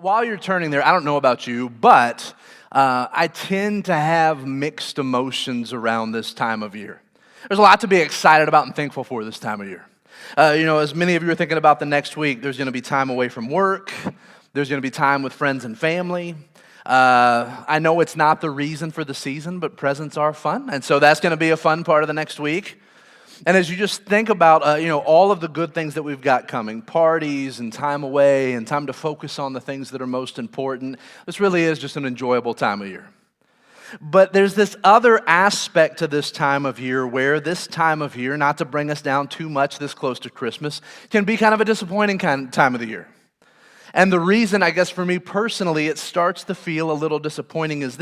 While you're turning there, I don't know about you, but I tend to have mixed emotions around this time of year. There's a lot to be excited about and thankful for this time of year. As many of you are thinking about the next week, there's going to be time away from work. There's going to be time with friends and family. I know it's not the reason for the season, but presents are fun, and so that's going to be a fun part of the next week. And as you just think about, all of the good things that we've got coming, parties and time away and time to focus on the things that are most important, this really is just an enjoyable time of year. But there's this other aspect to this time of year where this time of year, not to bring us down too much this close to Christmas, can be kind of a disappointing kind of time of the year. And the reason, I guess, for me personally, it starts to feel a little disappointing is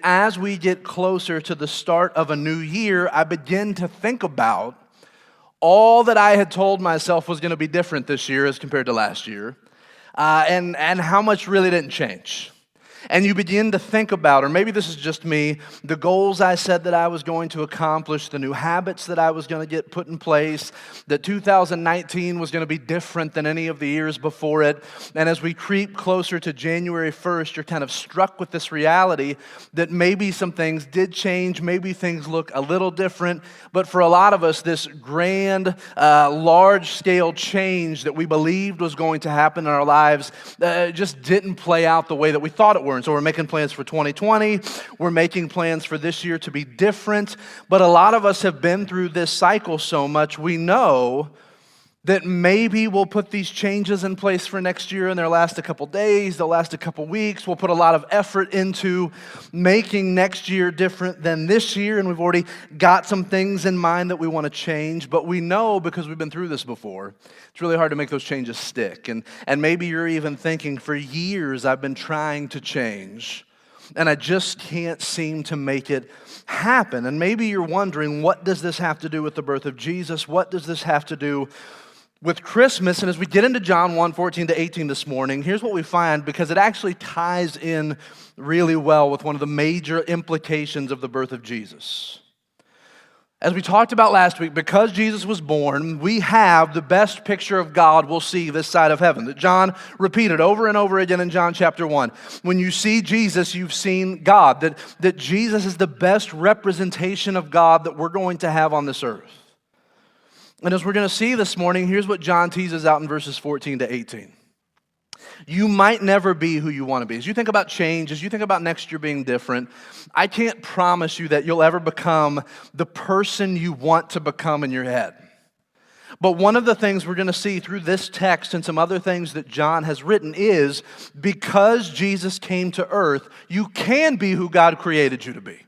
as we get closer to the start of a new year, I begin to think about all that I had told myself was going to be different this year as compared to last year, and how much really didn't change. And you begin to think about, or maybe this is just me, the goals I said that I was going to accomplish, the new habits that I was going to get put in place, that 2019 was going to be different than any of the years before it. And as we creep closer to January 1st, you're kind of struck with this reality that maybe some things did change, maybe things look a little different, but for a lot of us, this grand, large-scale change that we believed was going to happen in our lives just didn't play out the way that we thought it would. And so we're making plans for 2020. We're making plans for this year to be different. But a lot of us have been through this cycle so much, we know that maybe we'll put these changes in place for next year and they'll last a couple days, they'll last a couple weeks. We'll put a lot of effort into making next year different than this year, and we've already got some things in mind that we want to change, but we know because we've been through this before, it's really hard to make those changes stick. And maybe you're even thinking, for years I've been trying to change, and I just can't seem to make it happen. And maybe you're wondering, what does this have to do with the birth of Jesus? What does this have to do with Christmas? And as we get into John 1:14-18 this morning, here's what we find, because it actually ties in really well with one of the major implications of the birth of Jesus. As we talked about last week, because Jesus was born, we have the best picture of God we'll see this side of heaven, that John repeated over and over again in John chapter 1. When you see Jesus, you've seen God, that Jesus is the best representation of God that we're going to have on this earth. And as we're going to see this morning, here's what John teases out in verses 14-18. You might never be who you want to be. As you think about change, as you think about next year being different, I can't promise you that you'll ever become the person you want to become in your head. But one of the things we're going to see through this text and some other things that John has written is, because Jesus came to earth, you can be who God created you to be.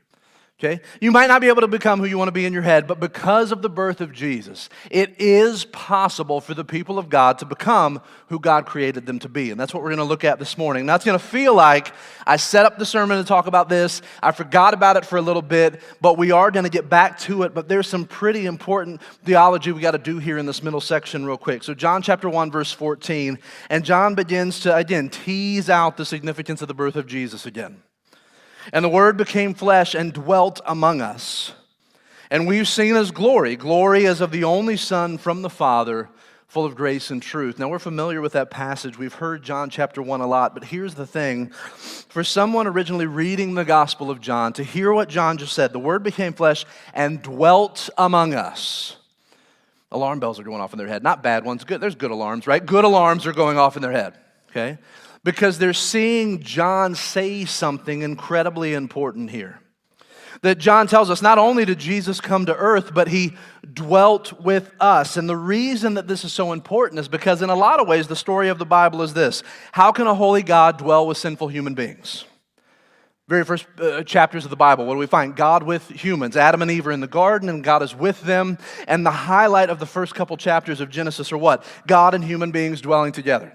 Okay? You might not be able to become who you want to be in your head, but because of the birth of Jesus, it is possible for the people of God to become who God created them to be. And that's what we're going to look at this morning. Now, it's going to feel like I set up the sermon to talk about this. I forgot about it for a little bit, but we are going to get back to it. But there's some pretty important theology we got to do here in this middle section real quick. So John chapter 1, verse 14, and John begins to, again, tease out the significance of the birth of Jesus again. And the Word became flesh and dwelt among us. And we've seen His glory, glory as of the only Son from the Father, full of grace and truth. Now, we're familiar with that passage. We've heard John chapter 1 a lot, but here's the thing. For someone originally reading the Gospel of John, to hear what John just said, the Word became flesh and dwelt among us. Alarm bells are going off in their head. Not bad ones. Good. There's good alarms, right? Good alarms are going off in their head, okay? Because they're seeing John say something incredibly important here. That John tells us, not only did Jesus come to earth, but He dwelt with us. And the reason that this is so important is because in a lot of ways, the story of the Bible is this. How can a holy God dwell with sinful human beings? Very first chapters of the Bible, what do we find? God with humans. Adam and Eve are in the garden, and God is with them. And the highlight of the first couple chapters of Genesis are what? God and human beings dwelling together.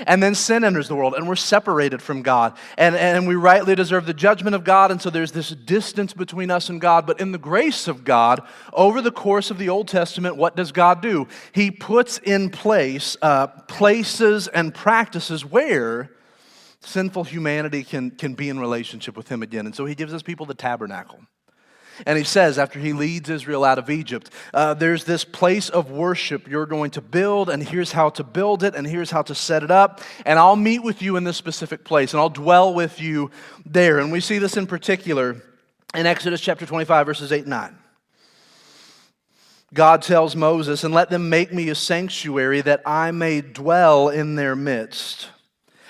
And then sin enters the world, and we're separated from God. And we rightly deserve the judgment of God, and so there's this distance between us and God. But in the grace of God, over the course of the Old Testament, what does God do? He puts in place places and practices where sinful humanity can be in relationship with Him again. And so He gives us people the tabernacle. And he says, after he leads Israel out of Egypt, there's this place of worship you're going to build, and here's how to build it, and here's how to set it up, and I'll meet with you in this specific place, and I'll dwell with you there. And we see this in particular in Exodus chapter 25, verses 8 and 9. God tells Moses, "And let them make me a sanctuary that I may dwell in their midst,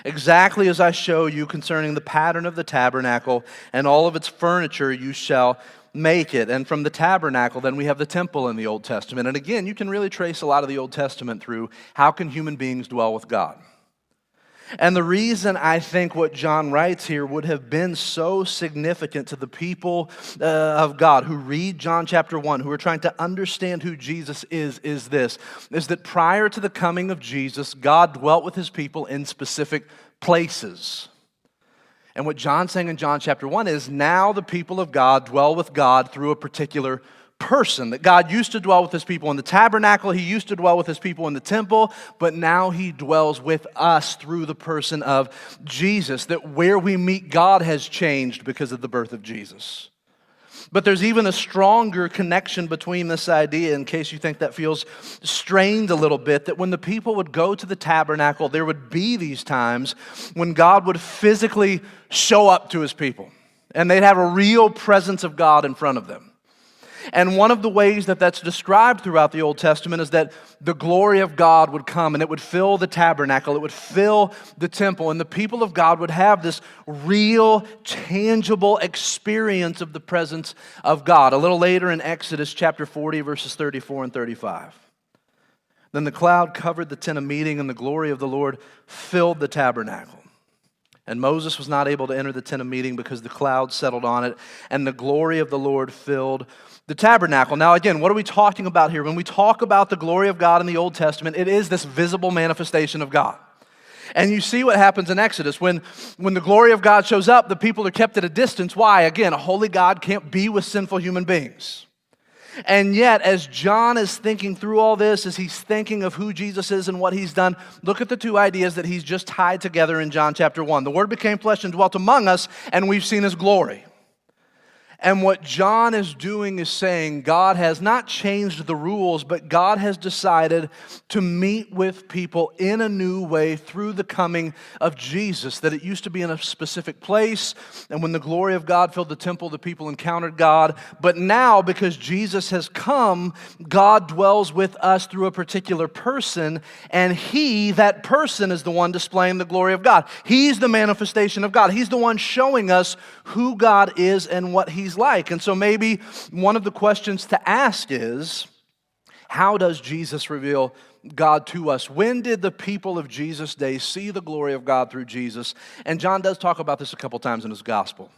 exactly as I show you concerning the pattern of the tabernacle and all of its furniture you shall make it." And from the tabernacle, then we have the temple in the Old Testament. And again, you can really trace a lot of the Old Testament through how can human beings dwell with God. And the reason I think what John writes here would have been so significant to the people of God who read John chapter 1, who are trying to understand who Jesus is that prior to the coming of Jesus, God dwelt with his people in specific places. And what John's saying in John chapter 1 is now the people of God dwell with God through a particular person. That God used to dwell with his people in the tabernacle, he used to dwell with his people in the temple, but now he dwells with us through the person of Jesus. That where we meet God has changed because of the birth of Jesus. But there's even a stronger connection between this idea, in case you think that feels strained a little bit, that when the people would go to the tabernacle, there would be these times when God would physically show up to his people, and they'd have a real presence of God in front of them. And one of the ways that that's described throughout the Old Testament is that the glory of God would come and it would fill the tabernacle, it would fill the temple, and the people of God would have this real, tangible experience of the presence of God. A little later in Exodus chapter 40, verses 34 and 35. Then the cloud covered the tent of meeting, and the glory of the Lord filled the tabernacle. And Moses was not able to enter the tent of meeting because the cloud settled on it, and the glory of the Lord filled the tabernacle. Now again, what are we talking about here? When we talk about the glory of God in the Old Testament, it is this visible manifestation of God. And you see what happens in Exodus. When the glory of God shows up, the people are kept at a distance. Why? Again, a holy God can't be with sinful human beings. And yet, as John is thinking through all this, as he's thinking of who Jesus is and what he's done, look at the two ideas that he's just tied together in John chapter 1. The Word became flesh and dwelt among us, and we've seen his glory. And what John is doing is saying God has not changed the rules, but God has decided to meet with people in a new way through the coming of Jesus. That it used to be in a specific place, and when the glory of God filled the temple, the people encountered God. But now, because Jesus has come, God dwells with us through a particular person, and he, that person, is the one displaying the glory of God. He's the manifestation of God. He's the one showing us who God is and what he's like. And so maybe one of the questions to ask is, how does Jesus reveal God to us? When did the people of Jesus' day see the glory of God through Jesus? And John does talk about this a couple times in his gospel.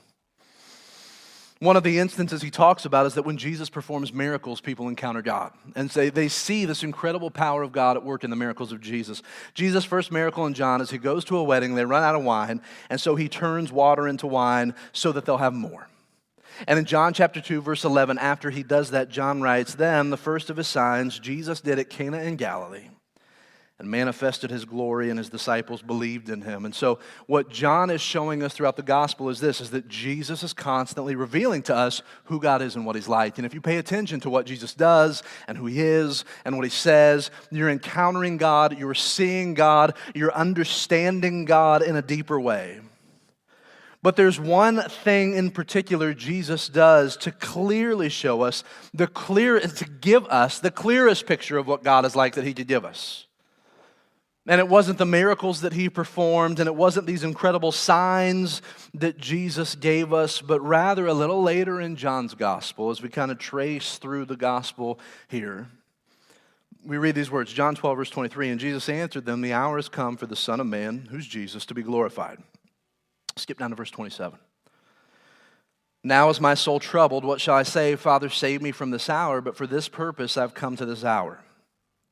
One of the instances he talks about is that when Jesus performs miracles, people encounter God. And they see this incredible power of God at work in the miracles of Jesus. Jesus' first miracle in John is he goes to a wedding, they run out of wine, and so he turns water into wine so that they'll have more. And in John chapter 2, verse 11, after he does that, John writes, "Then the first of his signs Jesus did at Cana in Galilee, and manifested his glory, and his disciples believed in him." And so what John is showing us throughout the gospel is this, is that Jesus is constantly revealing to us who God is and what he's like. And if you pay attention to what Jesus does and who he is and what he says, you're encountering God, you're seeing God, you're understanding God in a deeper way. But there's one thing in particular Jesus does to clearly show us, to give us the clearest picture of what God is like that he could give us. And it wasn't the miracles that he performed, and it wasn't these incredible signs that Jesus gave us, but rather a little later in John's gospel, as we kind of trace through the gospel here, we read these words, John 12, verse 23, "And Jesus answered them, 'The hour has come for the Son of Man,'" who's Jesus, "'to be glorified.'" Skip down to verse 27. "Now is my soul troubled. What shall I say? Father, save me from this hour. But for this purpose I've come to this hour.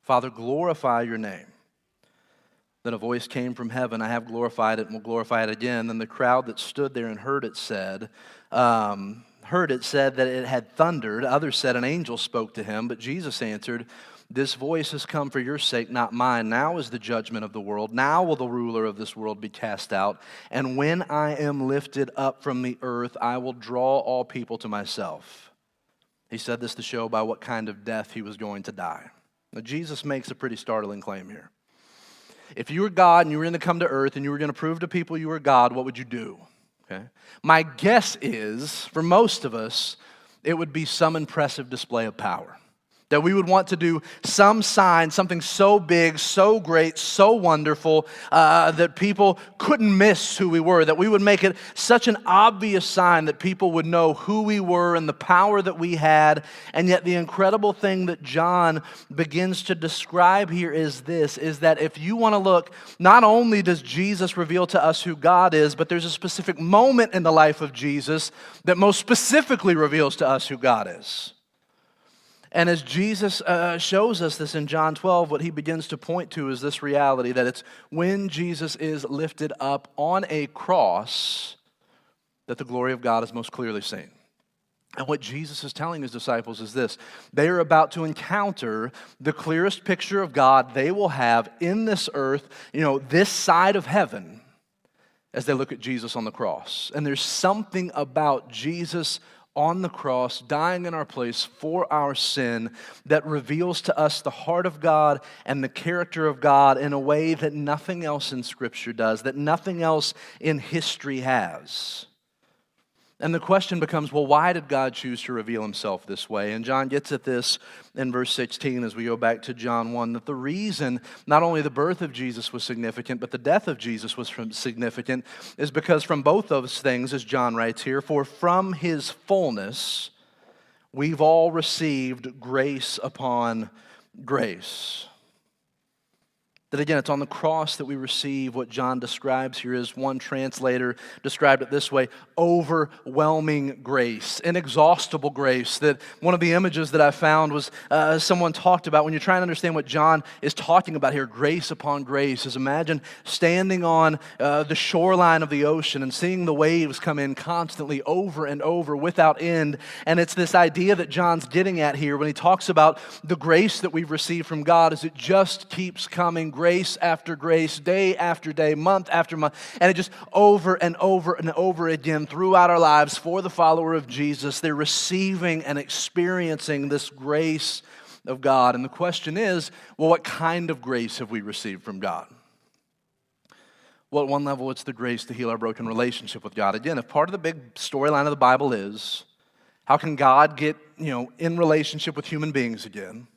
Father, glorify your name." Then a voice came from heaven, "I have glorified it and will glorify it again." Then the crowd that stood there and heard it said that it had thundered. Others said an angel spoke to him. But Jesus answered, "This voice has come for your sake, not mine. Now is the judgment of the world. Now will the ruler of this world be cast out. And when I am lifted up from the earth, I will draw all people to myself." He said this to show by what kind of death he was going to die. Now, Jesus makes a pretty startling claim here. If you were God and you were going to come to earth and you were going to prove to people you were God, what would you do? Okay. My guess is, for most of us, it would be some impressive display of power. That we would want to do some sign, something so big, so great, so wonderful, that people couldn't miss who we were. That we would make it such an obvious sign that people would know who we were and the power that we had. And yet the incredible thing that John begins to describe here is this, is that if you want to look, not only does Jesus reveal to us who God is, but there's a specific moment in the life of Jesus that most specifically reveals to us who God is. And as Jesus shows us this in John 12, what he begins to point to is this reality that it's when Jesus is lifted up on a cross that the glory of God is most clearly seen. And what Jesus is telling his disciples is this: they are about to encounter the clearest picture of God they will have in this earth, this side of heaven, as they look at Jesus on the cross. And there's something about Jesus on the cross, dying in our place for our sin, that reveals to us the heart of God and the character of God in a way that nothing else in Scripture does, that nothing else in history has. And the question becomes, well, why did God choose to reveal himself this way? And John gets at this in verse 16 as we go back to John 1, that the reason not only the birth of Jesus was significant, but the death of Jesus was significant, is because from both those things, as John writes here, for from his fullness we've all received grace upon grace. That again, it's on the cross that we receive what John describes here as one translator described it this way: overwhelming grace, inexhaustible grace. That one of the images that I found was someone talked about when you're trying to understand what John is talking about here, grace upon grace, is imagine standing on the shoreline of the ocean and seeing the waves come in constantly over and over without end. And it's this idea that John's getting at here when he talks about the grace that we've received from God, is it just keeps coming, grace after grace, day after day, month after month, and it just over and over and over again throughout our lives for the follower of Jesus. They're receiving and experiencing this grace of God. And the question is, well, what kind of grace have we received from God? Well, at one level, it's the grace to heal our broken relationship with God. Again, if part of the big storyline of the Bible is, how can God get, in relationship with human beings again?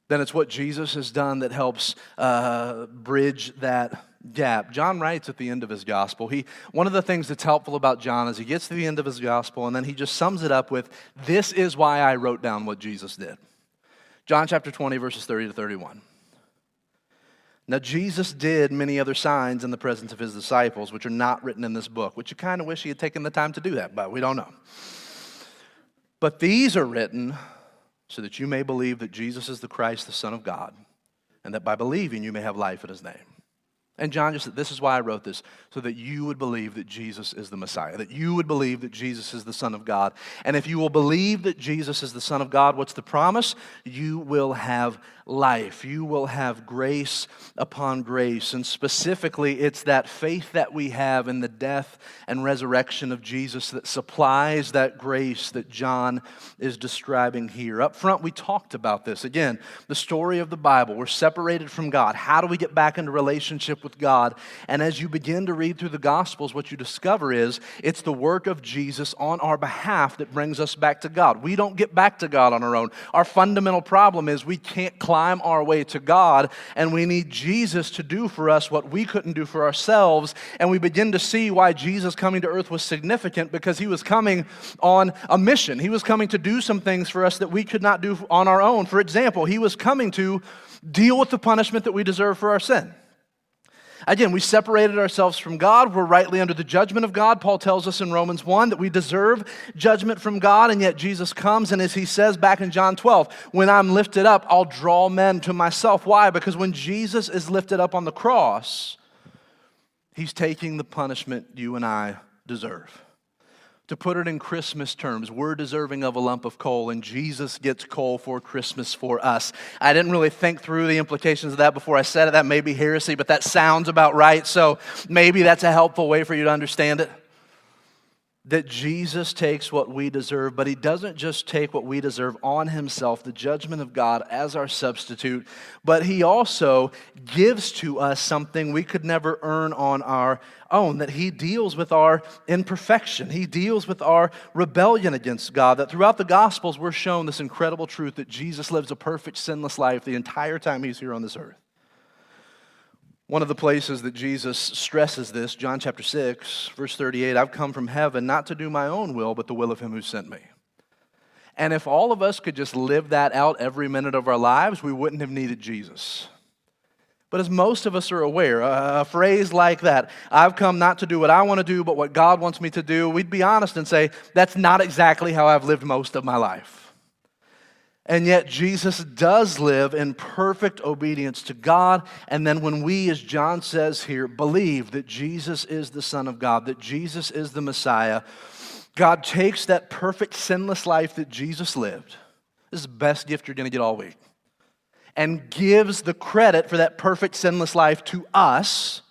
Then it's what Jesus has done that helps bridge that gap. John writes at the end of his gospel, one of the things that's helpful about John is he gets to the end of his gospel and then he just sums it up with, this is why I wrote down what Jesus did. John chapter 20, verses 30 to 31. Now Jesus did many other signs in the presence of his disciples, which are not written in this book, which you kind of wish he had taken the time to do that, but we don't know. But these are written so that you may believe that Jesus is the Christ, the Son of God, and that by believing you may have life in his name. And John just said, this is why I wrote this, so that you would believe that Jesus is the Messiah, that you would believe that Jesus is the Son of God. And if you will believe that Jesus is the Son of God, what's the promise? You will have life. You will have grace upon grace. And specifically, it's that faith that we have in the death and resurrection of Jesus that supplies that grace that John is describing here. Up front, we talked about this. Again, the story of the Bible. We're separated from God. How do we get back into relationship with God? And as you begin to read through the Gospels, what you discover is it's the work of Jesus on our behalf that brings us back to God. We don't get back to God on our own. Our fundamental problem is we can't climb our way to God, and we need Jesus to do for us what we couldn't do for ourselves. And we begin to see why Jesus coming to earth was significant, because he was coming on a mission. He was coming to do some things for us that we could not do on our own. For example, he was coming to deal with the punishment that we deserve for our sin. Again, we separated ourselves from God. We're rightly under the judgment of God. Paul tells us in Romans 1 that we deserve judgment from God, and yet Jesus comes, and as he says back in John 12, when I'm lifted up, I'll draw men to myself. Why? Because when Jesus is lifted up on the cross, he's taking the punishment you and I deserve. To put it in Christmas terms, we're deserving of a lump of coal, and Jesus gets coal for Christmas for us. I didn't really think through the implications of that before I said it. That may be heresy, but that sounds about right, so maybe that's a helpful way for you to understand it. that Jesus takes what we deserve, but he doesn't just take what we deserve on himself, the judgment of God as our substitute, but he also gives to us something we could never earn on our own, that he deals with our imperfection. He deals with our rebellion against God, that throughout the Gospels we're shown this incredible truth that Jesus lives a perfect, sinless life the entire time he's here on this earth. One of the places that Jesus stresses this, John chapter 6, verse 38, I've come from heaven not to do my own will, but the will of him who sent me. And if all of us could just live that out every minute of our lives, we wouldn't have needed Jesus. But as most of us are aware, a phrase like that, I've come not to do what I want to do, but what God wants me to do, we'd be honest and say, that's not exactly how I've lived most of my life. And yet Jesus does live in perfect obedience to God. And then when we, as John says here, believe that Jesus is the Son of God, that Jesus is the Messiah, God takes that perfect sinless life that Jesus lived. This is the best gift you're going to get all week. And gives the credit for that perfect sinless life to us,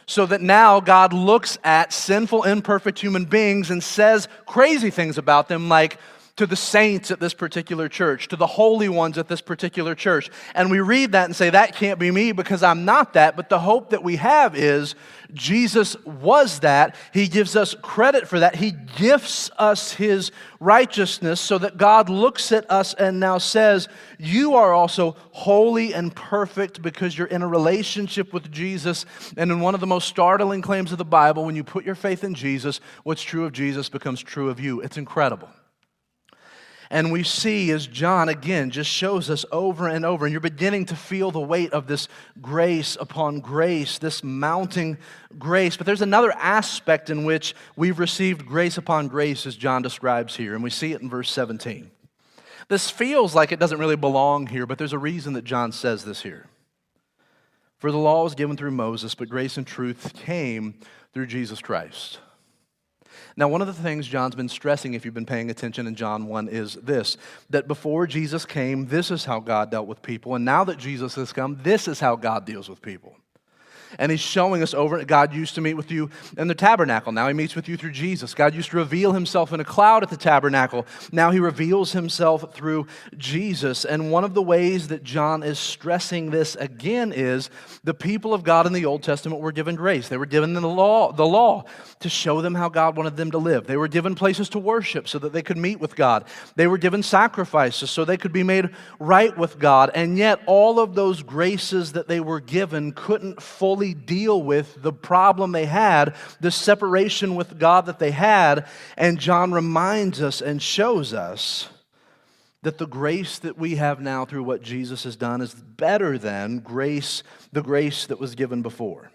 so that now God looks at sinful, imperfect human beings and says crazy things about them, like to the saints at this particular church, to the holy ones at this particular church. And we read that and say, that can't be me because I'm not that. But the hope that we have is Jesus was that. He gives us credit for that. He gifts us his righteousness so that God looks at us and now says, you are also holy and perfect because you're in a relationship with Jesus. And in one of the most startling claims of the Bible, when you put your faith in Jesus, what's true of Jesus becomes true of you. It's incredible. And we see as John, again, just shows us over and over, and you're beginning to feel the weight of this grace upon grace, this mounting grace. But there's another aspect in which we've received grace upon grace, as John describes here, and we see it in verse 17. This feels like it doesn't really belong here, but there's a reason that John says this here. For the law was given through Moses, but grace and truth came through Jesus Christ. Now, one of the things John's been stressing, if you've been paying attention in John 1, is this, that before Jesus came, this is how God dealt with people, and now that Jesus has come, this is how God deals with people. And he's showing us over, God used to meet with you in the tabernacle. Now he meets with you through Jesus. God used to reveal himself in a cloud at the tabernacle. Now he reveals himself through Jesus. And one of the ways that John is stressing this again is the people of God in the Old Testament were given grace. They were given the law to show them how God wanted them to live. They were given places to worship so that they could meet with God. They were given sacrifices so they could be made right with God. And yet all of those graces that they were given couldn't fully deal with the problem they had, the separation with God that they had. And John reminds us and shows us that the grace that we have now through what Jesus has done is better than the grace that was given before.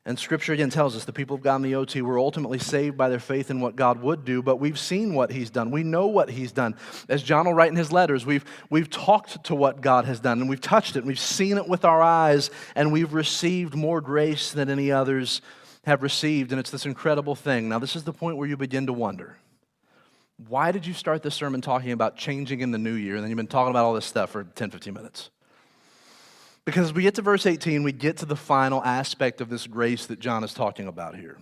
And Scripture again tells us the people of God in the OT were ultimately saved by their faith in what God would do, but we've seen what he's done. We know what he's done. As John will write in his letters, we've talked to what God has done, and we've touched it, and we've seen it with our eyes, and we've received more grace than any others have received, and it's this incredible thing. Now, this is the point where you begin to wonder, why did you start this sermon talking about changing in the new year, and then you've been talking about all this stuff for 10, 15 minutes? Because as we get to verse 18, we get to the final aspect of this grace that John is talking about here.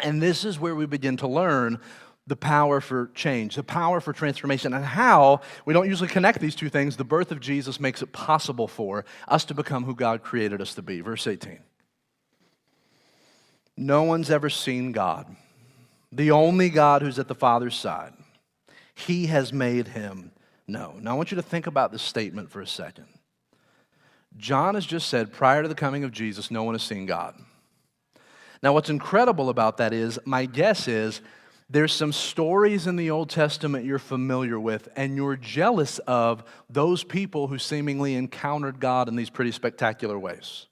And this is where we begin to learn the power for change, the power for transformation, and how we don't usually connect these two things. The birth of Jesus makes it possible for us to become who God created us to be. Verse 18. No one's ever seen God, the only God who's at the Father's side. He has made him known. Now I want you to think about this statement for a second. John has just said, prior to the coming of Jesus, no one has seen God. Now, what's incredible about that is, my guess is, there's some stories in the Old Testament you're familiar with, and you're jealous of those people who seemingly encountered God in these pretty spectacular ways.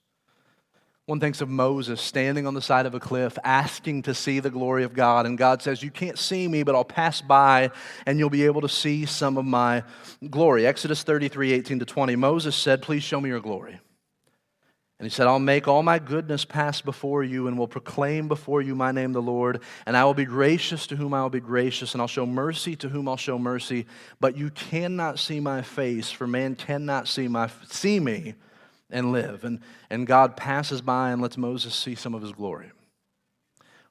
One thinks of Moses standing on the side of a cliff, asking to see the glory of God, and God says, you can't see me, but I'll pass by, and you'll be able to see some of my glory. Exodus 33, 18-20, Moses said, please show me your glory. And he said, I'll make all my goodness pass before you, and will proclaim before you my name, the Lord, and I will be gracious to whom I will be gracious, and I'll show mercy to whom I'll show mercy, but you cannot see my face, for man cannot see me, and live. And God passes by and lets Moses see some of his glory.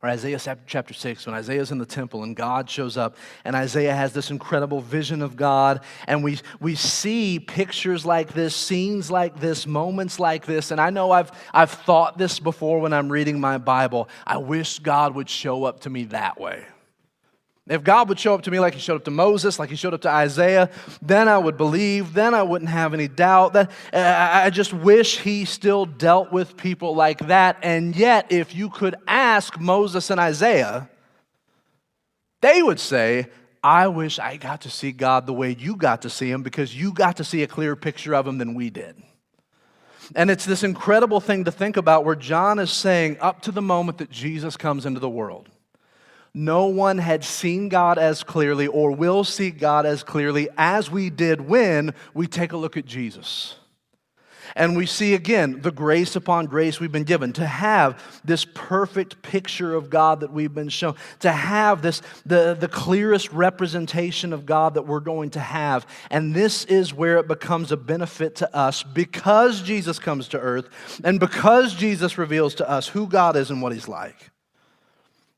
Or Isaiah chapter 6, when Isaiah's in the temple and God shows up, and Isaiah has this incredible vision of God, and we see pictures like this, scenes like this, moments like this, and I know I've thought this before when I'm reading my Bible. I wish God would show up to me that way. If God would show up to me like he showed up to Moses, like he showed up to Isaiah, then I would believe, then I wouldn't have any doubt. That I just wish he still dealt with people like that. And yet, if you could ask Moses and Isaiah, they would say, I wish I got to see God the way you got to see him, because you got to see a clearer picture of him than we did. And it's this incredible thing to think about, where John is saying, up to the moment that Jesus comes into the world, no one had seen God as clearly or will see God as clearly as we did when we take a look at Jesus. And we see again the grace upon grace we've been given to have this perfect picture of God that we've been shown, to have this the clearest representation of God that we're going to have. And this is where it becomes a benefit to us, because Jesus comes to earth and because Jesus reveals to us who God is and what he's like.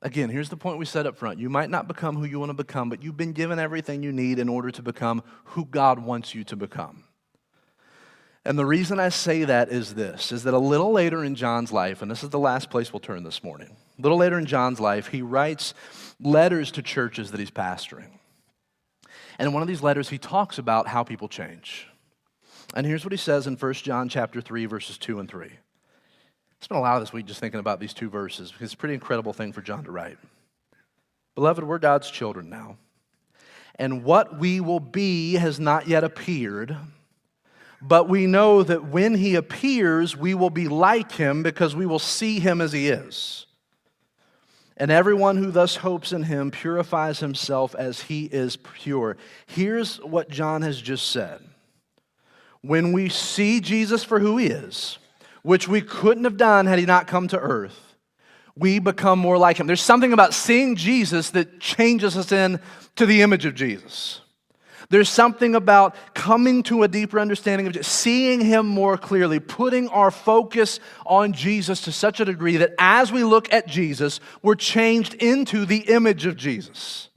Again, here's the point we said up front. You might not become who you want to become, but you've been given everything you need in order to become who God wants you to become. And the reason I say that is this, is that a little later in John's life, and this is the last place we'll turn this morning, a little later in John's life, he writes letters to churches that he's pastoring. And in one of these letters, he talks about how people change. And here's what he says in 1 John chapter 3, verses 2 and 3. I spent a lot of this week just thinking about these two verses, because it's a pretty incredible thing for John to write. Beloved, we're God's children now, and what we will be has not yet appeared, but we know that when he appears, we will be like him, because we will see him as he is. And everyone who thus hopes in him purifies himself as he is pure. Here's what John has just said. When we see Jesus for who he is, which we couldn't have done had he not come to earth, we become more like him. There's something about seeing Jesus that changes us into the image of Jesus. There's something about coming to a deeper understanding of Jesus, seeing him more clearly, putting our focus on Jesus to such a degree that as we look at Jesus, we're changed into the image of Jesus.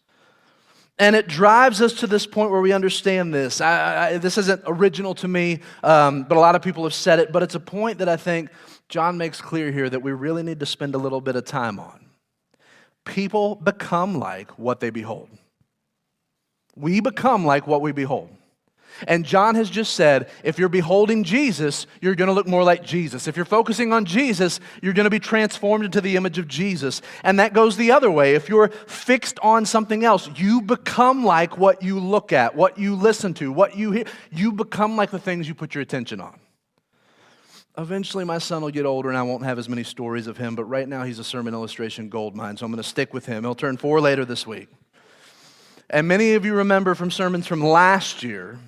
And it drives us to this point where we understand this. This isn't original to me, but a lot of people have said it. But it's a point that I think John makes clear here that we really need to spend a little bit of time on. People become like what they behold. We become like what we behold. And John has just said, if you're beholding Jesus, you're going to look more like Jesus. If you're focusing on Jesus, you're going to be transformed into the image of Jesus. And that goes the other way. If you're fixed on something else, you become like what you look at, what you listen to, what you hear. You become like the things you put your attention on. Eventually, my son will get older and I won't have as many stories of him, but right now he's a sermon illustration goldmine, so I'm going to stick with him. He'll turn 4 later this week. And many of you remember from sermons from last year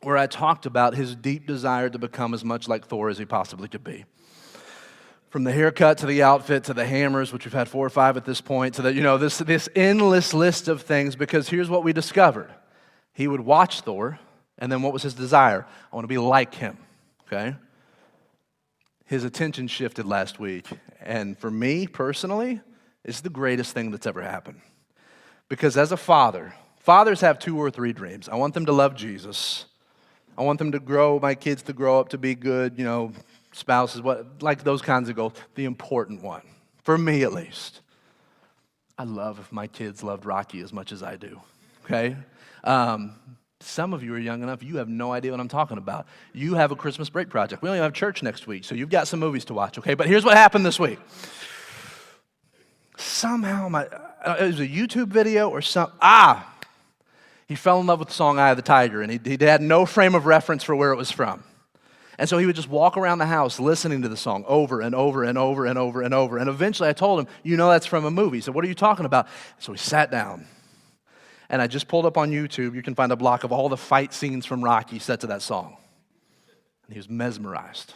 where I talked about his deep desire to become as much like Thor as he possibly could be. From the haircut to the outfit to the hammers, which we've had 4 or 5 at this point, to this endless list of things, because here's what we discovered. He would watch Thor, and then what was his desire? I want to be like him, okay? His attention shifted last week, and for me personally, it's the greatest thing that's ever happened. Because as a father, fathers have 2 or 3 dreams. I want them to love Jesus. I want them to my kids to grow up to be good, spouses, like those kinds of goals. The important one, for me at least, I love if my kids loved Rocky as much as I do, okay? Some of you are young enough, you have no idea what I'm talking about. You have a Christmas break project. We only have church next week, so you've got some movies to watch, okay? But here's what happened this week. Somehow, it was a YouTube video or something. He fell in love with the song Eye of the Tiger, and he had no frame of reference for where it was from. And so he would just walk around the house listening to the song over and over and over and over and over. And eventually I told him, that's from a movie. He said, what are you talking about? So he sat down. And I just pulled up on YouTube. You can find a block of all the fight scenes from Rocky set to that song. And he was mesmerized.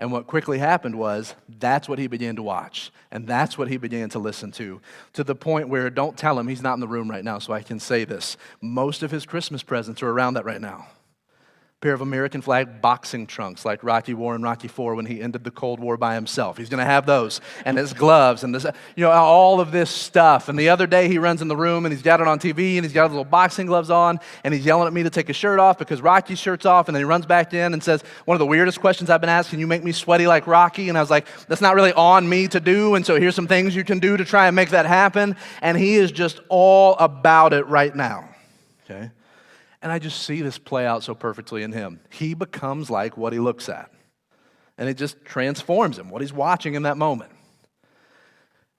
And what quickly happened was, that's what he began to watch. And that's what he began to listen to the point where, don't tell him, he's not in the room right now, so I can say this. Most of his Christmas presents are around that right now. pair of American flag boxing trunks like Rocky wore in Rocky IV when he ended the Cold War by himself. He's going to have those, and his gloves, and this, all of this stuff. And the other day he runs in the room and he's got it on TV and he's got his little boxing gloves on and he's yelling at me to take his shirt off because Rocky's shirt's off, and then he runs back in and says, one of the weirdest questions I've been asked, can you make me sweaty like Rocky? And I was like, that's not really on me to do, and so here's some things you can do to try and make that happen. And he is just all about it right now, okay? And I just see this play out so perfectly in him. He becomes like what he looks at. And it just transforms him, what he's watching in that moment.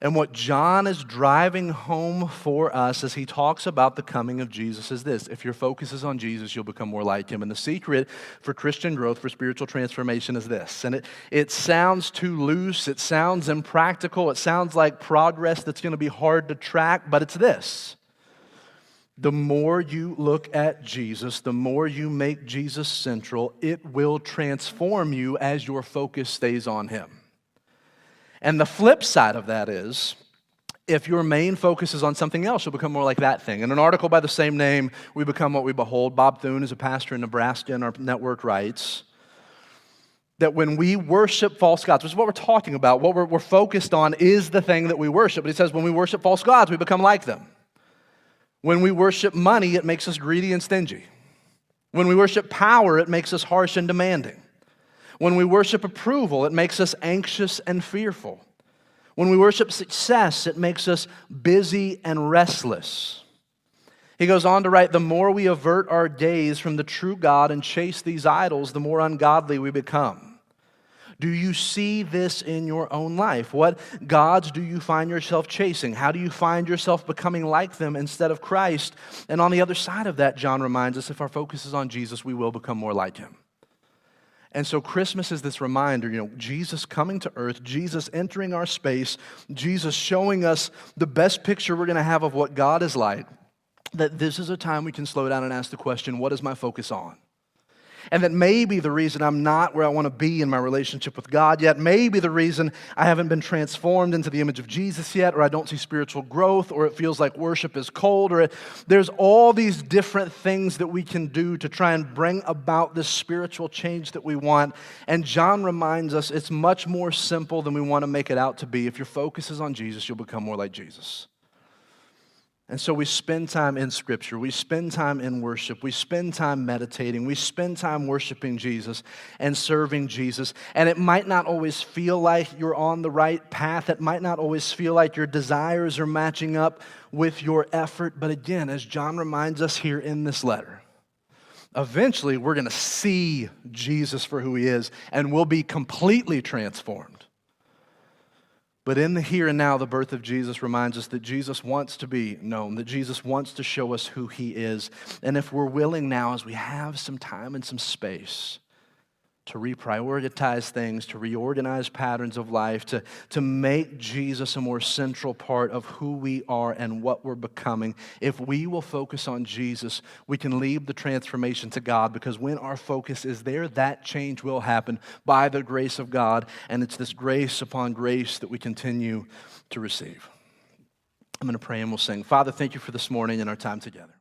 And what John is driving home for us as he talks about the coming of Jesus is this: if your focus is on Jesus, you'll become more like him. And the secret for Christian growth, for spiritual transformation is this. And it sounds too loose, it sounds impractical, it sounds like progress that's going to be hard to track, but it's this. The more you look at Jesus, the more you make Jesus central, it will transform you as your focus stays on him. And the flip side of that is, if your main focus is on something else, you'll become more like that thing. In an article by the same name, We Become What We Behold, Bob Thune is a pastor in Nebraska, and our network writes that when we worship false gods, which is what we're talking about, what we're focused on is the thing that we worship. But he says when we worship false gods, we become like them. When we worship money, it makes us greedy and stingy. When we worship power, it makes us harsh and demanding. When we worship approval, it makes us anxious and fearful. When we worship success, it makes us busy and restless. He goes on to write, the more we avert our gaze from the true God and chase these idols, the more ungodly we become. Do you see this in your own life? What gods do you find yourself chasing? How do you find yourself becoming like them instead of Christ? And on the other side of that, John reminds us, if our focus is on Jesus, we will become more like him. And so Christmas is this reminder, Jesus coming to earth, Jesus entering our space, Jesus showing us the best picture we're going to have of what God is like, that this is a time we can slow down and ask the question, what is my focus on? And that maybe the reason I'm not where I want to be in my relationship with God yet, maybe the reason I haven't been transformed into the image of Jesus yet, or I don't see spiritual growth, or it feels like worship is cold, or there's all these different things that we can do to try and bring about this spiritual change that we want. And John reminds us it's much more simple than we want to make it out to be. If your focus is on Jesus, you'll become more like Jesus. And so we spend time in Scripture, we spend time in worship, we spend time meditating, we spend time worshiping Jesus and serving Jesus. And it might not always feel like you're on the right path. It might not always feel like your desires are matching up with your effort. But again, as John reminds us here in this letter, eventually we're going to see Jesus for who he is and we'll be completely transformed. But in the here and now, the birth of Jesus reminds us that Jesus wants to be known, that Jesus wants to show us who he is. And if we're willing now, as we have some time and some space, to reprioritize things, to reorganize patterns of life, to make Jesus a more central part of who we are and what we're becoming. If we will focus on Jesus, we can leave the transformation to God, because when our focus is there, that change will happen by the grace of God, and it's this grace upon grace that we continue to receive. I'm going to pray and we'll sing. Father, thank you for this morning and our time together.